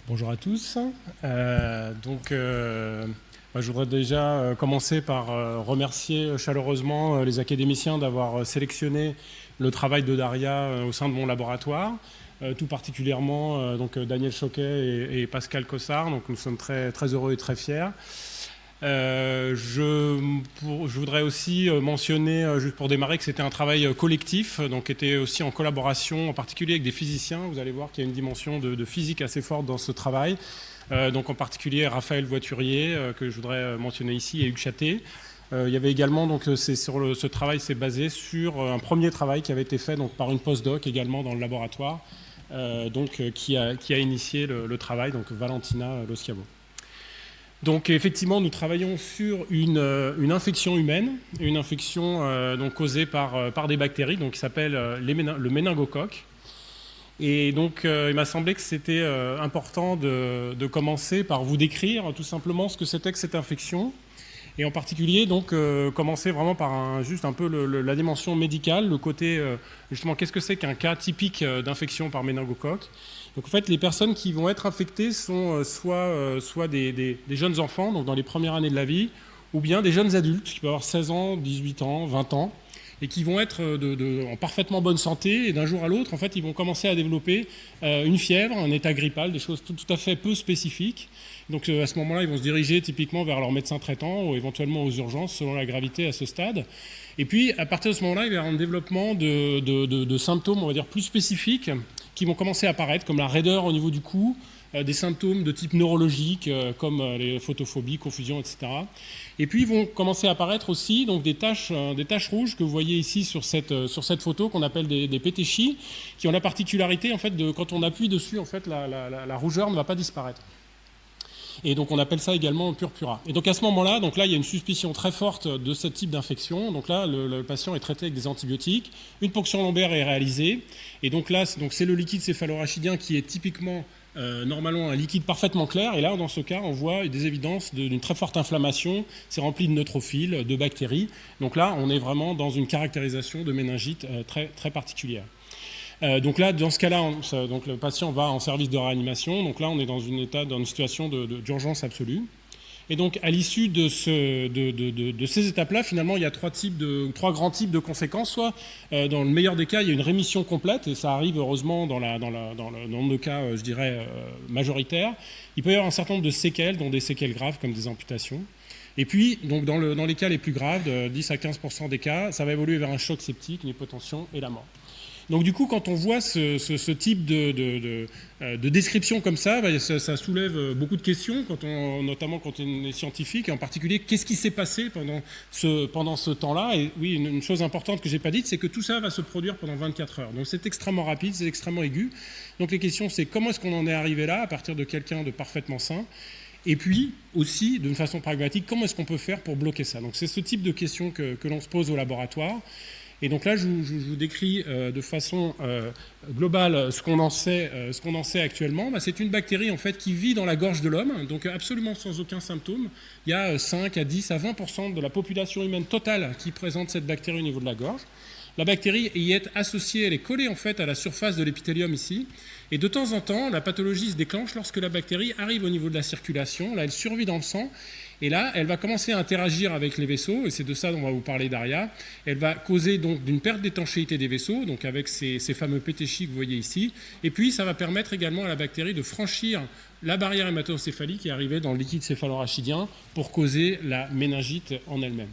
Bonjour à tous. Je voudrais déjà commencer par remercier chaleureusement les académiciens d'avoir sélectionné le travail de Daria au sein de mon laboratoire, tout particulièrement Daniel Choquet et Pascal Cossard. Donc nous sommes très, très heureux et très fiers. Je voudrais aussi mentionner, juste pour démarrer, que c'était un travail collectif, donc qui était aussi en collaboration, en particulier avec des physiciens. Vous allez voir qu'il y a une dimension de physique assez forte dans ce travail. Donc en particulier Raphaël Voiturier, que je voudrais mentionner ici, et Hugues Châté. Il y avait également, ce travail s'est basé sur un premier travail qui avait été fait par une postdoc également dans le laboratoire, qui a initié le travail, donc Valentina Loschiavo. Donc effectivement, nous travaillons sur une infection humaine, une infection causée par des bactéries, qui s'appelle le méningocoque. Et donc il m'a semblé que c'était important de commencer par vous décrire tout simplement ce que c'était que cette infection, et en particulier commencer vraiment par juste un peu la dimension médicale, le côté justement qu'est-ce que c'est qu'un cas typique d'infection par méningocoque. Donc en fait, les personnes qui vont être infectées sont soit des jeunes enfants, donc dans les premières années de la vie, ou bien des jeunes adultes qui peuvent avoir 16 ans, 18 ans, 20 ans, et qui vont être en parfaitement bonne santé, et d'un jour à l'autre, en fait, ils vont commencer à développer une fièvre, un état grippal, des choses tout à fait peu spécifiques. Donc à ce moment-là, ils vont se diriger typiquement vers leur médecin traitant ou éventuellement aux urgences selon la gravité à ce stade. Et puis, à partir de ce moment-là, il va y avoir un développement de symptômes, on va dire, plus spécifiques qui vont commencer à apparaître, comme la raideur au niveau du cou, des symptômes de type neurologique, comme les photophobies, confusion, etc. Et puis, ils vont commencer à apparaître aussi des taches rouges que vous voyez ici sur cette photo, qu'on appelle des pétéchies, qui ont la particularité, en fait, quand on appuie dessus, en fait, la rougeur ne va pas disparaître. Et donc on appelle ça également purpura. Et donc à ce moment-là, il y a une suspicion très forte de ce type d'infection. Donc là, le patient est traité avec des antibiotiques. Une ponction lombaire est réalisée. Et donc là, c'est le liquide céphalorachidien qui est typiquement normalement un liquide parfaitement clair. Et là, dans ce cas, on voit des évidences d'une très forte inflammation. C'est rempli de neutrophiles, de bactéries. Donc là, on est vraiment dans une caractérisation de méningite très, très particulière. Donc là, dans ce cas-là, le patient va en service de réanimation. Donc là, on est dans une situation d'urgence absolue. Et donc, à l'issue de ces étapes-là, finalement, il y a trois grands types de conséquences. Soit, dans le meilleur des cas, il y a une rémission complète, et ça arrive heureusement dans le nombre de cas, je dirais, majoritaires. Il peut y avoir un certain nombre de séquelles, dont des séquelles graves comme des amputations. Et puis, dans les cas les plus graves, de 10 à 15% des cas, ça va évoluer vers un choc septique, une hypotension et la mort. Donc du coup, quand on voit ce type de description comme ça, ça soulève beaucoup de questions, notamment quand on est scientifique, et en particulier, qu'est-ce qui s'est passé pendant ce temps-là. Et oui, une chose importante que je n'ai pas dite, c'est que tout ça va se produire pendant 24 heures. Donc c'est extrêmement rapide, c'est extrêmement aigu. Donc les questions, c'est comment est-ce qu'on en est arrivé là, à partir de quelqu'un de parfaitement sain. Et puis aussi, d'une façon pragmatique, comment est-ce qu'on peut faire pour bloquer ça. Donc c'est ce type de questions que l'on se pose au laboratoire. Et donc là, je vous décris de façon globale ce qu'on en sait actuellement. C'est une bactérie en fait qui vit dans la gorge de l'homme, donc absolument sans aucun symptôme. Il y a 5 à 10 à 20% de la population humaine totale qui présente cette bactérie au niveau de la gorge. La bactérie y est associée, elle est collée en fait à la surface de l'épithélium ici. Et de temps en temps, la pathologie se déclenche lorsque la bactérie arrive au niveau de la circulation. Là, elle survit dans le sang. Et là, elle va commencer à interagir avec les vaisseaux, et c'est de ça dont on va vous parler, Daria. Elle va causer donc d'une perte d'étanchéité des vaisseaux, donc avec ces fameux pétéchies que vous voyez ici. Et puis, ça va permettre également à la bactérie de franchir la barrière hématocéphalique et arriver dans le liquide céphalorachidien pour causer la méningite en elle-même.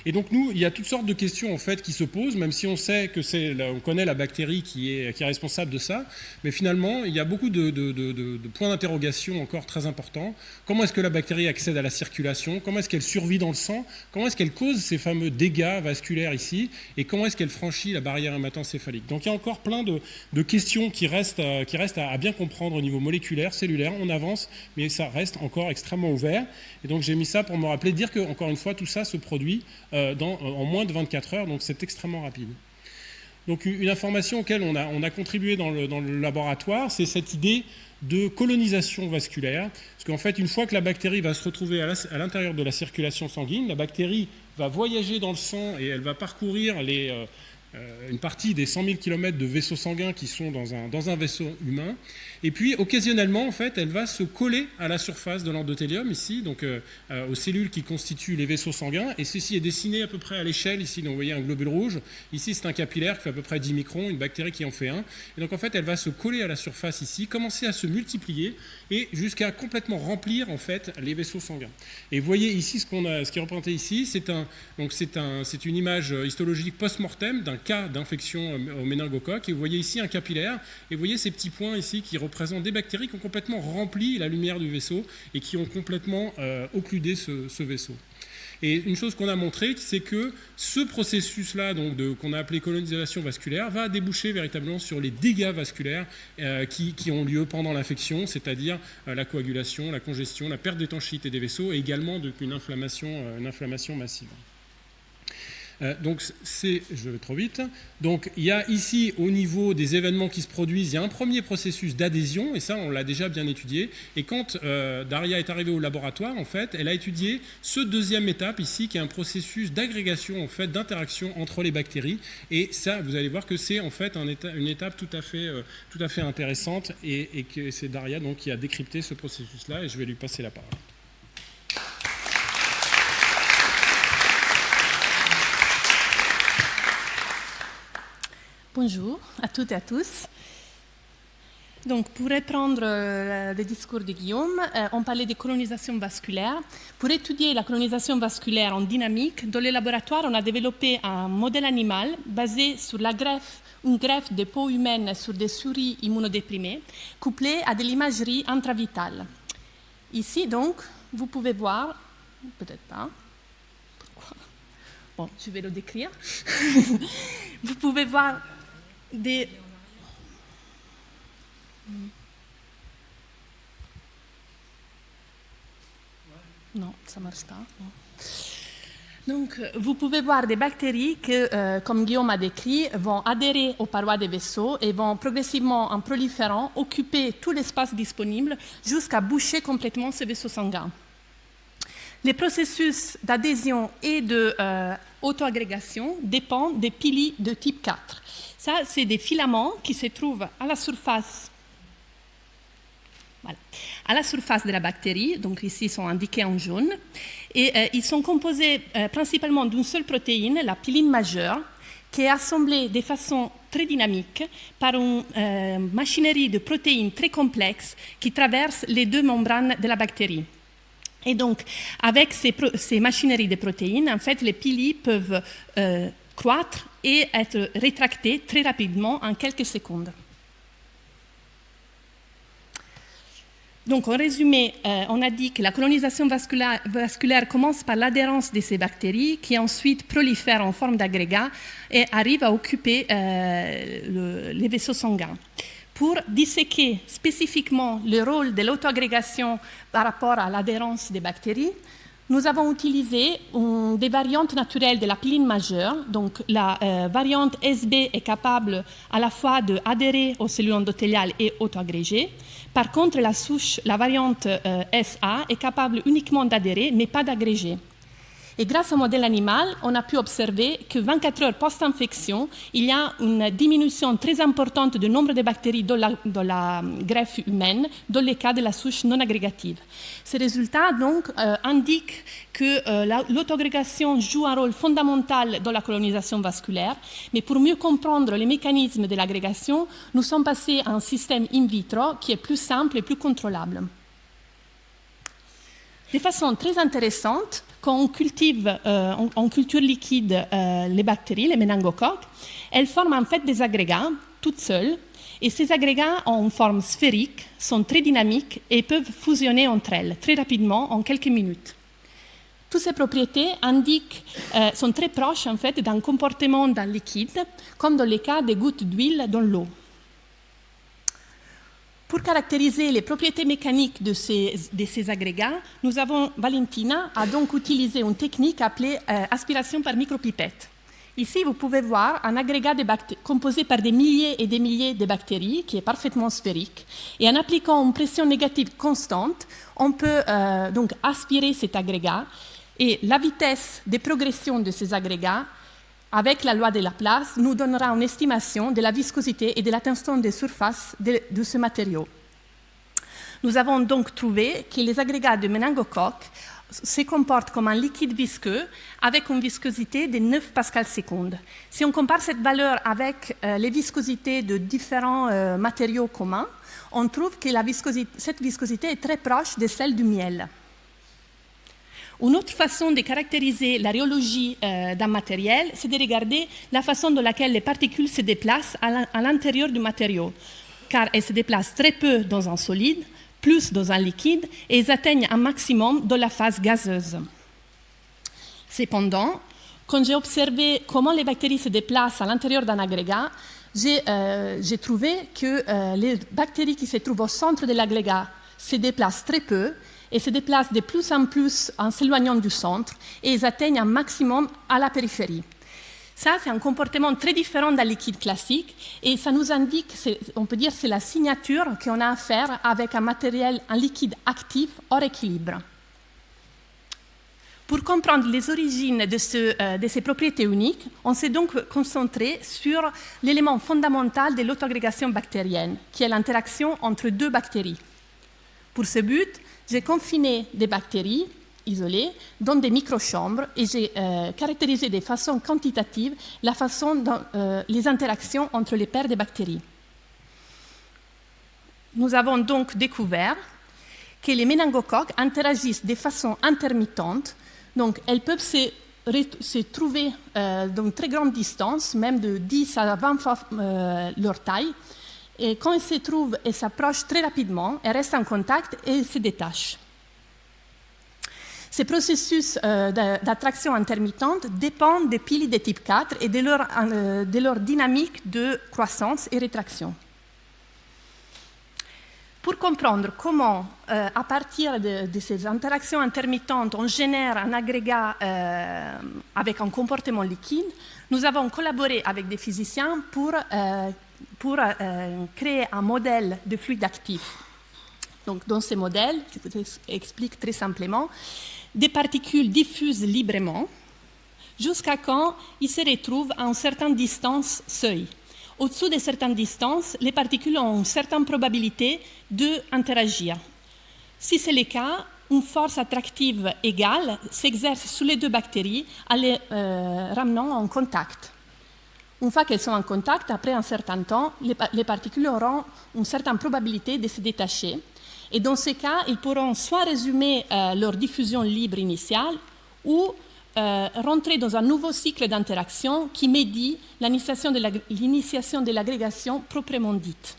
Et donc nous, il y a toutes sortes de questions en fait qui se posent, même si on sait que on connaît la bactérie qui est responsable de ça, mais finalement il y a beaucoup de points d'interrogation encore très importants. Comment est-ce que la bactérie accède à la circulation? Comment est-ce qu'elle survit dans le sang? Comment est-ce qu'elle cause ces fameux dégâts vasculaires ici? Et comment est-ce qu'elle franchit la barrière hématocéphalique? Donc il y a encore plein de questions qui restent à bien comprendre au niveau moléculaire, cellulaire. On avance, mais ça reste encore extrêmement ouvert. Et donc j'ai mis ça pour me rappeler, dire que encore une fois tout ça se produit en moins de 24 heures, donc c'est extrêmement rapide. Donc une information auquel on a contribué dans le laboratoire, c'est cette idée de colonisation vasculaire, parce qu'en fait, une fois que la bactérie va se retrouver à l'intérieur de la circulation sanguine, la bactérie va voyager dans le sang et elle va parcourir une partie des 100 000 km de vaisseaux sanguins qui sont dans un vaisseau humain. Et puis, occasionnellement, en fait, elle va se coller à la surface de l'endothélium, ici, donc aux cellules qui constituent les vaisseaux sanguins. Et ceci est dessiné à peu près à l'échelle, ici, donc, vous voyez un globule rouge. Ici, c'est un capillaire qui fait à peu près 10 microns, une bactérie qui en fait 1. Et donc, en fait, elle va se coller à la surface ici, commencer à se multiplier et jusqu'à complètement remplir, en fait, les vaisseaux sanguins. Et vous voyez ici, ce qui est représenté ici, c'est une image histologique post-mortem d'un cas d'infection au méningocoque. Et vous voyez ici un capillaire, et vous voyez ces petits points ici qui représentent des bactéries qui ont complètement rempli la lumière du vaisseau et qui ont complètement occludé ce vaisseau. Et une chose qu'on a montré, c'est que ce processus-là, qu'on a appelé colonisation vasculaire, va déboucher véritablement sur les dégâts vasculaires qui ont lieu pendant l'infection, c'est-à-dire la coagulation, la congestion, la perte d'étanchéité des vaisseaux et également une inflammation massive. Je vais trop vite. Donc, il y a ici, au niveau des événements qui se produisent, il y a un premier processus d'adhésion, et ça, on l'a déjà bien étudié. Et quand Daria est arrivée au laboratoire, en fait, elle a étudié ce deuxième étape ici, qui est un processus d'agrégation, en fait, d'interaction entre les bactéries. Et ça, vous allez voir que c'est en fait une étape tout à fait intéressante, et que c'est Daria donc qui a décrypté ce processus-là. Et je vais lui passer la parole. Bonjour à toutes et à tous. Donc, pour reprendre le discours de Guillaume, on parlait de colonisation vasculaire. Pour étudier la colonisation vasculaire en dynamique, dans les laboratoires, on a développé un modèle animal basé sur une greffe de peau humaine sur des souris immunodéprimées, couplée à de l'imagerie intravitale. Ici, donc, vous pouvez voir, peut-être pas, pourquoi ? Bon, je vais le décrire. Vous pouvez voir des... Non, ça ne marche pas. Non. Donc, vous pouvez voir des bactéries qui, comme Guillaume a décrit, vont adhérer aux parois des vaisseaux et vont progressivement, en proliférant, occuper tout l'espace disponible jusqu'à boucher complètement ces vaisseaux sanguins. Les processus d'adhésion et d'auto-agrégation dépendent des pili de type 4. Ça, c'est des filaments qui se trouvent à la surface, à la surface de la bactérie, donc ici ils sont indiqués en jaune, et ils sont composés principalement d'une seule protéine, la piline majeure, qui est assemblée de façon très dynamique par une machinerie de protéines très complexe qui traverse les deux membranes de la bactérie. Et donc, avec ces machineries de protéines, en fait, les pili peuvent croître et être rétractés très rapidement en quelques secondes. Donc, en résumé, on a dit que la colonisation vasculaire commence par l'adhérence de ces bactéries qui ensuite prolifèrent en forme d'agrégat et arrivent à occuper les vaisseaux sanguins. Pour disséquer spécifiquement le rôle de l'auto-agrégation par rapport à l'adhérence des bactéries, nous avons utilisé des variantes naturelles de la piline majeure. Donc, la variante SB est capable à la fois d'adhérer aux cellules endothéliales et auto-agréger. Par contre, la variante SA est capable uniquement d'adhérer, mais pas d'agréger. Et grâce au modèle animal, on a pu observer que 24 heures post-infection, il y a une diminution très importante du nombre de bactéries dans la greffe humaine, dans les cas de la souche non agrégative. Ces résultats donc indiquent que l'auto-agrégation joue un rôle fondamental dans la colonisation vasculaire, mais pour mieux comprendre les mécanismes de l'agrégation, nous sommes passés à un système in vitro qui est plus simple et plus contrôlable. De façon très intéressante, quand on cultive en culture liquide les bactéries, les méningocoques, elles forment en fait des agrégats toutes seules, et ces agrégats en forme sphérique sont très dynamiques et peuvent fusionner entre elles très rapidement en quelques minutes. Toutes ces propriétés sont très proches en fait d'un comportement dans le liquide, comme dans le cas des gouttes d'huile dans l'eau. Pour caractériser les propriétés mécaniques de ces agrégats, Valentina a donc utilisé une technique appelée aspiration par micropipette. Ici, vous pouvez voir un agrégat composé par des milliers et des milliers de bactéries, qui est parfaitement sphérique. Et en appliquant une pression négative constante, on peut donc aspirer cet agrégat. Et la vitesse de progression de ces agrégats avec la loi de Laplace, nous donnera une estimation de la viscosité et de la tension des surfaces de ce matériau. Nous avons donc trouvé que les agrégats de méningocoque se comportent comme un liquide visqueux avec une viscosité de 9 pascals/seconde. Si on compare cette valeur avec les viscosités de différents matériaux communs, on trouve que cette viscosité est très proche de celle du miel. Une autre façon de caractériser la rhéologie d'un matériel, c'est de regarder la façon dont laquelle les particules se déplacent à l'intérieur du matériau, car elles se déplacent très peu dans un solide, plus dans un liquide, et elles atteignent un maximum dans la phase gazeuse. Cependant, quand j'ai observé comment les bactéries se déplacent à l'intérieur d'un agrégat, j'ai trouvé que les bactéries qui se trouvent au centre de l'agrégat se déplacent très peu, et se déplacent de plus en plus en s'éloignant du centre, et ils atteignent un maximum à la périphérie. Ça, c'est un comportement très différent d'un liquide classique, et ça nous indique, on peut dire, c'est la signature qu'on a à faire avec un liquide actif hors équilibre. Pour comprendre les origines de ces propriétés uniques, on s'est donc concentré sur l'élément fondamental de l'autoagrégation bactérienne, qui est l'interaction entre deux bactéries. Pour ce but, j'ai confiné des bactéries isolées dans des microchambres et j'ai caractérisé de façon quantitative la façon dont les interactions entre les paires de bactéries. Nous avons donc découvert que les méningocoques interagissent de façon intermittente, donc elles peuvent se trouver dans très grande distance, même de 10 à 20 fois leur taille. Et quand elles se trouvent, elles s'approchent très rapidement, elles restent en contact et elles se détachent. Ces processus d'attraction intermittente dépendent des piliers de type 4 et de leur dynamique de croissance et rétraction. Pour comprendre comment, à partir de ces interactions intermittentes, on génère un agrégat avec un comportement liquide, nous avons collaboré avec des physiciens pour créer un modèle de fluide actif. Donc, dans ces modèles, je vous explique très simplement, des particules diffusent librement jusqu'à quand ils se retrouvent à une certaine distance seuil. Au-dessous de certaines distances, les particules ont une certaine probabilité d'interagir. Si c'est le cas, une force attractive égale s'exerce sur les deux bactéries en les ramenant en contact. Une fois qu'elles sont en contact, après un certain temps, les particules auront une certaine probabilité de se détacher. Et dans ce cas, ils pourront soit résumer leur diffusion libre initiale ou rentrer dans un nouveau cycle d'interaction qui médit l'initiation de l'agrégation proprement dite.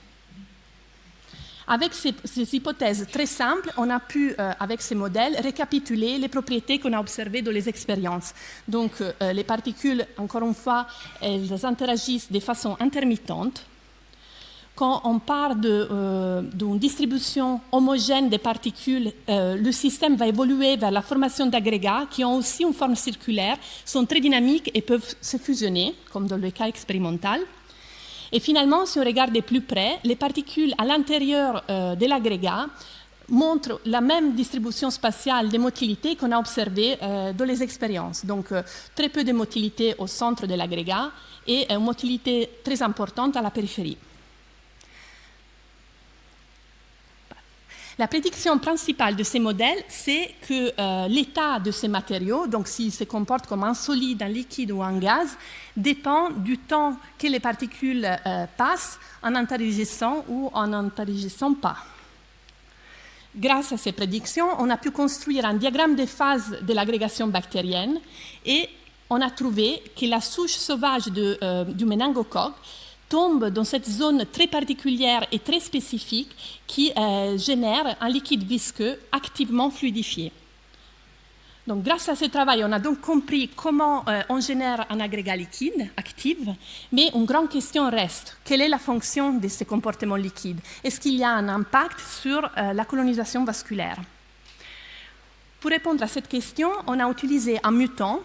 Avec ces hypothèses très simples, on a pu, avec ces modèles, récapituler les propriétés qu'on a observées dans les expériences. Donc, les particules, encore une fois, elles interagissent de façon intermittente. Quand on parle d'une distribution homogène des particules, le système va évoluer vers la formation d'agrégats qui ont aussi une forme circulaire, sont très dynamiques et peuvent se fusionner, comme dans le cas expérimental. Et finalement, si on regarde de plus près, les particules à l'intérieur de l'agrégat montrent la même distribution spatiale des motilités qu'on a observées dans les expériences. Donc, très peu de motilité au centre de l'agrégat et une motilité très importante à la périphérie. La prédiction principale de ces modèles, c'est que l'état de ces matériaux, donc s'ils se comportent comme un solide, un liquide ou un gaz, dépend du temps que les particules passent en interagissant ou en n'interagissant pas. Grâce à ces prédictions, on a pu construire un diagramme de phase de l'agrégation bactérienne et on a trouvé que la souche sauvage du méningocoque tombe dans cette zone très particulière et très spécifique qui génère un liquide visqueux activement fluidifié. Donc, grâce à ce travail, on a donc compris comment on génère un agrégat liquide actif, mais une grande question reste. Quelle est la fonction de ces comportements liquides? Est-ce qu'il y a un impact sur la colonisation vasculaire? Pour répondre à cette question, on a utilisé un mutant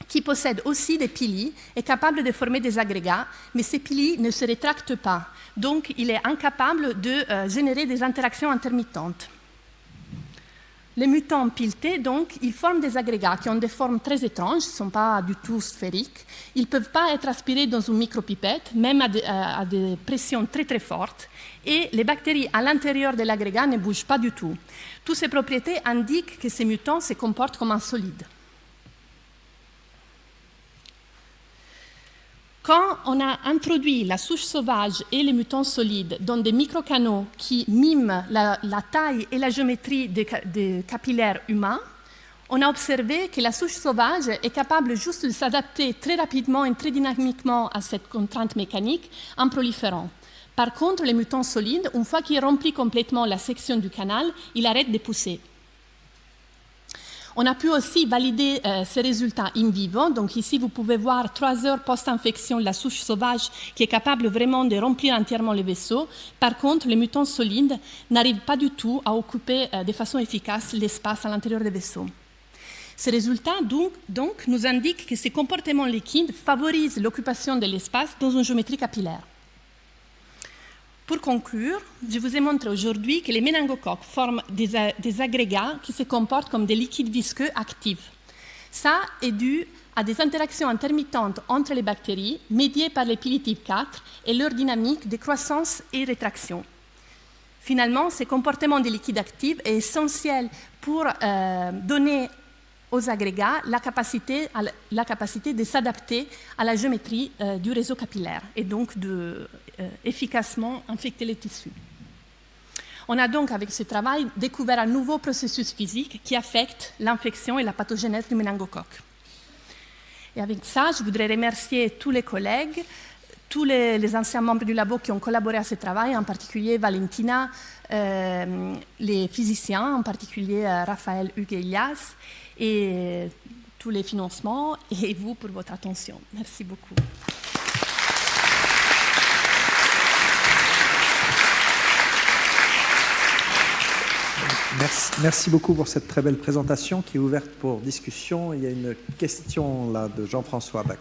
qui possède aussi des piliers, est capable de former des agrégats, mais ces piliers ne se rétractent pas. Donc, il est incapable de générer des interactions intermittentes. Les mutants piletés, donc, ils forment des agrégats qui ont des formes très étranges, ils ne sont pas du tout sphériques. Ils ne peuvent pas être aspirés dans une micropipette, même à des pressions très très fortes. Et les bactéries à l'intérieur de l'agrégat ne bougent pas du tout. Toutes ces propriétés indiquent que ces mutants se comportent comme un solide. Quand on a introduit la souche sauvage et les mutants solides dans des microcanaux qui miment la taille et la géométrie des capillaires humains, on a observé que la souche sauvage est capable juste de s'adapter très rapidement et très dynamiquement à cette contrainte mécanique en proliférant. Par contre, les mutants solides, une fois qu'ils remplissent complètement la section du canal, ils arrêtent de pousser. On a pu aussi valider ces résultats in vivo. Donc ici, vous pouvez voir 3 heures post-infection la souche sauvage qui est capable vraiment de remplir entièrement le vaisseau. Par contre, les mutants solides n'arrivent pas du tout à occuper de façon efficace l'espace à l'intérieur des vaisseaux. Ces résultats donc nous indiquent que ces comportements liquides favorisent l'occupation de l'espace dans une géométrie capillaire. Pour conclure, je vous ai montré aujourd'hui que les méningocoques forment des agrégats qui se comportent comme des liquides visqueux actifs. Ça est dû à des interactions intermittentes entre les bactéries, médiées par les pili type 4 et leur dynamique de croissance et rétraction. Finalement, ce comportement des liquides actifs est essentiel pour donner aux agrégats la capacité de s'adapter à la géométrie du réseau capillaire et donc efficacement infecter les tissus. On a donc, avec ce travail, découvert un nouveau processus physique qui affecte l'infection et la pathogénèse du méningocoque. Et avec ça, je voudrais remercier tous les collègues, tous les anciens membres du labo qui ont collaboré à ce travail, en particulier Valentina, les physiciens, en particulier Raphaël, Hugues et Elias, et tous les financements, et vous pour votre attention. Merci beaucoup. Merci beaucoup pour cette très belle présentation qui est ouverte pour discussion. Il y a une question là de Jean-François Bach.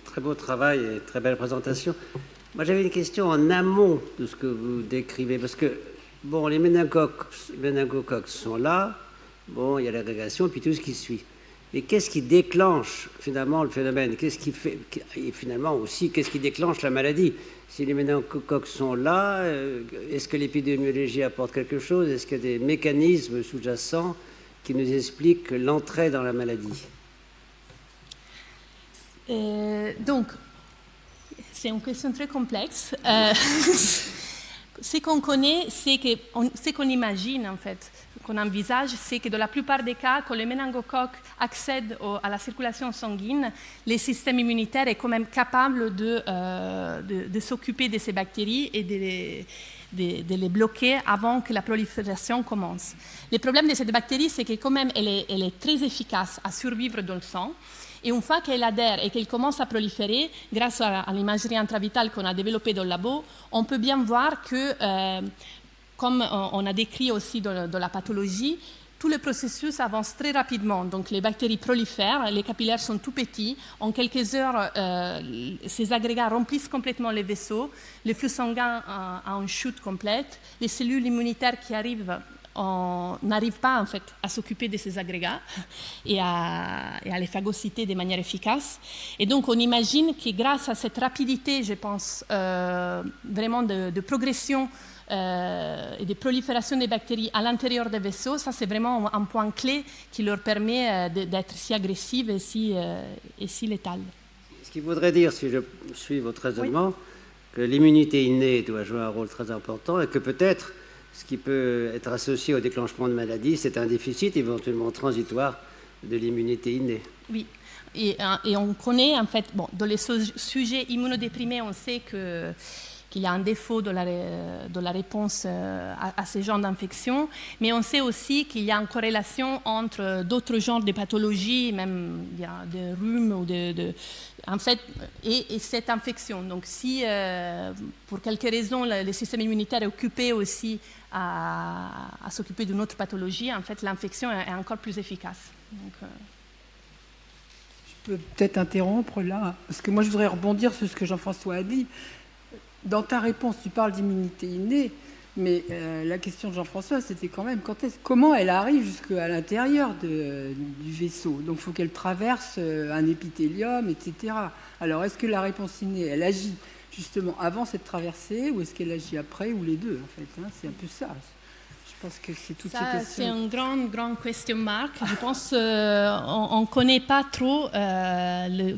Très beau travail et très belle présentation. Moi, j'avais une question en amont de ce que vous décrivez, parce que, bon, les méningocoques sont là, bon, il y a l'agrégation, et puis tout ce qui suit. Mais qu'est-ce qui déclenche, finalement, le phénomène? Qu'est-ce qui fait, et finalement aussi, qu'est-ce qui déclenche la maladie? Si les méningocoques sont là, est-ce que l'épidémiologie apporte quelque chose? Est-ce qu'il y a des mécanismes sous-jacents qui nous expliquent l'entrée dans la maladie? Donc, c'est une question très complexe. Ce qu'on connaît, ce qu'on imagine en fait, qu'on envisage, c'est que dans la plupart des cas, quand les méningocoques accèdent à la circulation sanguine, le système immunitaire est quand même capable de s'occuper de ces bactéries et de les bloquer avant que la prolifération commence. Le problème de cette bactérie, c'est que quand même, elle est très efficace à survivre dans le sang. Et une fois qu'elle adhère et qu'elle commence à proliférer, grâce à l'imagerie intravitale qu'on a développée dans le labo, on peut bien voir que, comme on a décrit aussi dans la pathologie, tout le processus avance très rapidement. Donc les bactéries prolifèrent, les capillaires sont tout petits. En quelques heures, ces agrégats remplissent complètement les vaisseaux, le flux sanguin a une chute complète, les cellules immunitaires qui arrivent n'arrivent pas en fait à s'occuper de ces agrégats et à les phagocyter de manière efficace. Et donc on imagine que grâce à cette rapidité, je pense, vraiment de progression et de prolifération des bactéries à l'intérieur des vaisseaux, ça c'est vraiment un point clé qui leur permet d'être si agressives et si létales. Ce qui voudrait dire, si je suis votre raisonnement, oui, que l'immunité innée doit jouer un rôle très important et que peut-être ce qui peut être associé au déclenchement de maladies, c'est un déficit éventuellement transitoire de l'immunité innée. Oui, et on connaît en fait, bon, dans les sujets immunodéprimés, on sait qu'il y a un défaut de la réponse à ces genres d'infections, mais on sait aussi qu'il y a une corrélation entre d'autres genres de pathologies, même de rhume ou en fait, et cette infection. Donc si, pour quelque raison, le système immunitaire est occupé aussi à s'occuper d'une autre pathologie, en fait, l'infection est encore plus efficace. Donc, je peux peut-être interrompre là, parce que moi, je voudrais rebondir sur ce que Jean-François a dit. dans ta réponse, tu parles d'immunité innée, mais la question de Jean-François, c'était quand même comment elle arrive jusqu'à l'intérieur du vaisseau. Donc il faut qu'elle traverse un épithélium, etc. Alors est-ce que la réponse innée, elle agit justement avant cette traversée, ou est-ce qu'elle agit après, ou les deux, en fait, hein? C'est un peu ça. Je pense que c'est toutes ces questions. C'est un grand question mark. Je pense qu'on ne connaît pas trop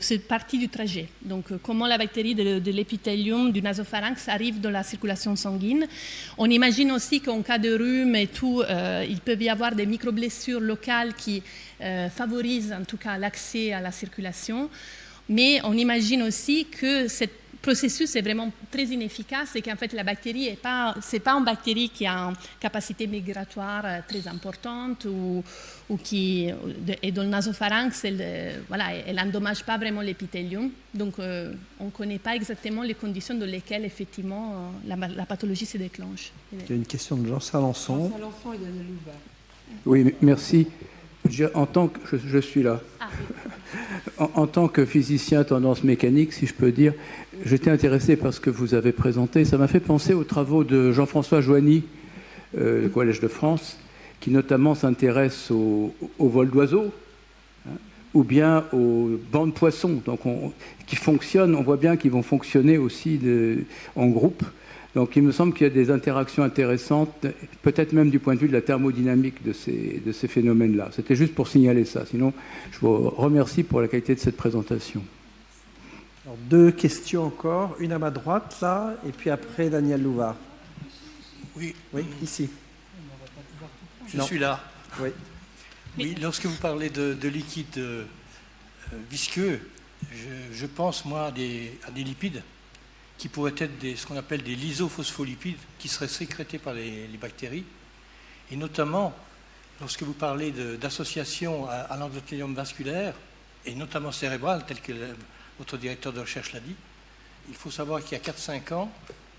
cette partie du trajet. Donc, comment la bactérie de l'épithélium du nasopharynx arrive dans la circulation sanguine. On imagine aussi qu'en cas de rhume et tout, il peut y avoir des micro-blessures locales qui favorisent en tout cas l'accès à la circulation. Mais on imagine aussi que cette processus est vraiment très inefficace et qu'en fait la bactérie c'est pas une bactérie qui a une capacité migratoire très importante et dans le nasopharynx, elle n'endommage pas vraiment l'épithélium. Donc on ne connaît pas exactement les conditions dans lesquelles effectivement la pathologie se déclenche. Il y a une question de Jean Salençon. Jean Salençon et Daniel Louva. Oui, merci. En tant que je suis là. Ah, oui. En tant que physicien tendance mécanique, si je peux dire, j'étais intéressé par ce que vous avez présenté. Ça m'a fait penser aux travaux de Jean-François Joigny, du Collège de France, qui notamment s'intéresse au vol d'oiseaux, hein, ou bien aux bancs de poissons, donc qui fonctionnent. On voit bien qu'ils vont fonctionner aussi en groupe. Donc il me semble qu'il y a des interactions intéressantes, peut-être même du point de vue de la thermodynamique de ces phénomènes-là. C'était juste pour signaler ça. Sinon, je vous remercie pour la qualité de cette présentation. Alors, 2 questions encore, une à ma droite, là, et puis après Daniel Louvard. Oui, ici. Je suis là. Oui, lorsque vous parlez de liquide visqueux, je pense, moi, à des lipides qui pourraient être ce qu'on appelle des lysophospholipides, qui seraient sécrétés par les bactéries. Et notamment, lorsque vous parlez d'association à l'endothélium vasculaire, et notamment cérébral, tel que votre directeur de recherche l'a dit, il faut savoir qu'il y a 4-5 ans,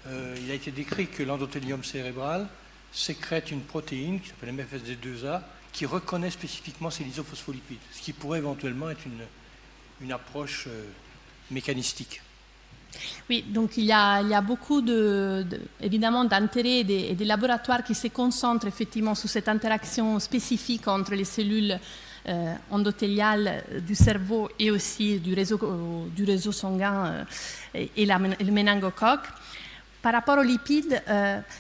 il a été décrit que l'endothélium cérébral sécrète une protéine qui s'appelle MFSD2A, qui reconnaît spécifiquement ces lysophospholipides, ce qui pourrait éventuellement être une approche mécanistique. Oui, donc il y a beaucoup évidemment d'intérêts et des laboratoires qui se concentrent effectivement sur cette interaction spécifique entre les cellules endothéliales du cerveau et aussi du réseau sanguin et le méningocoque. Par rapport aux lipides,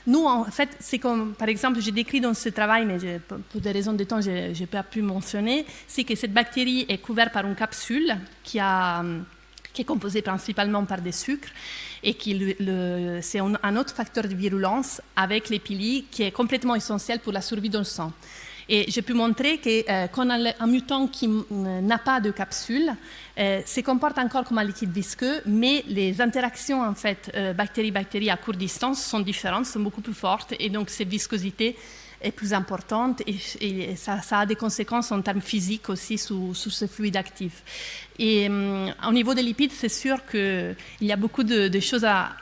nous, en fait, c'est comme, par exemple, j'ai décrit dans ce travail, mais pour des raisons de temps, je n'ai pas pu mentionner, c'est que cette bactérie est couverte par une capsule qui est composée principalement par des sucres et c'est un autre facteur de virulence avec les pili qui est complètement essentiel pour la survie dans le sang. Et j'ai pu montrer que quand un mutant qui n'a pas de capsule se comporte encore comme un liquide visqueux, mais les interactions en fait bactérie-bactérie à courte distance sont différentes, sont beaucoup plus fortes, et donc cette viscosité est plus importante et ça a des conséquences en termes physiques aussi sur ce fluide actif. Et au niveau des lipides, c'est sûr qu'il y a beaucoup de choses à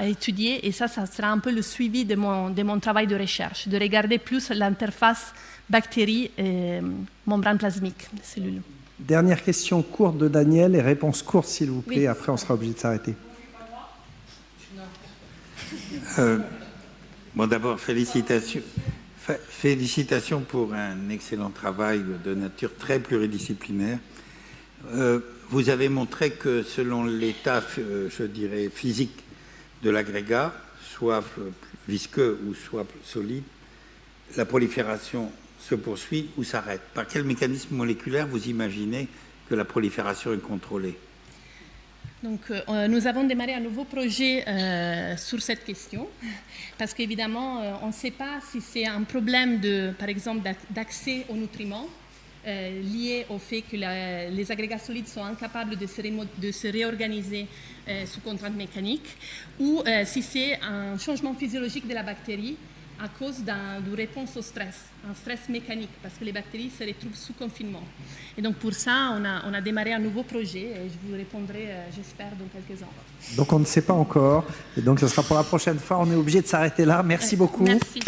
étudier, et ça sera un peu le suivi de mon travail de recherche, de regarder plus l'interface bactérie et membrane plasmique des cellules. Dernière question courte de Daniel et réponse courte s'il vous plaît, oui. Après on sera obligé de s'arrêter. Bon, d'abord, félicitations pour un excellent travail de nature très pluridisciplinaire. Vous avez montré que selon l'état, je dirais, physique de l'agrégat, soit visqueux ou soit solide, la prolifération se poursuit ou s'arrête. Par quel mécanisme moléculaire vous imaginez que la prolifération est contrôlée ? Donc, nous avons démarré un nouveau projet sur cette question, parce qu'évidemment, on ne sait pas si c'est un problème, par exemple, d'accès aux nutriments, lié au fait que les agrégats solides sont incapables de se réorganiser sous contrainte mécanique, ou si c'est un changement physiologique de la bactérie à cause d'une réponse au stress, un stress mécanique, parce que les bactéries se retrouvent sous confinement. Et donc pour ça, on a démarré un nouveau projet, et je vous répondrai, j'espère, dans quelques ans. Donc on ne sait pas encore, et donc ce sera pour la prochaine fois. On est obligé de s'arrêter là. Merci beaucoup. Merci.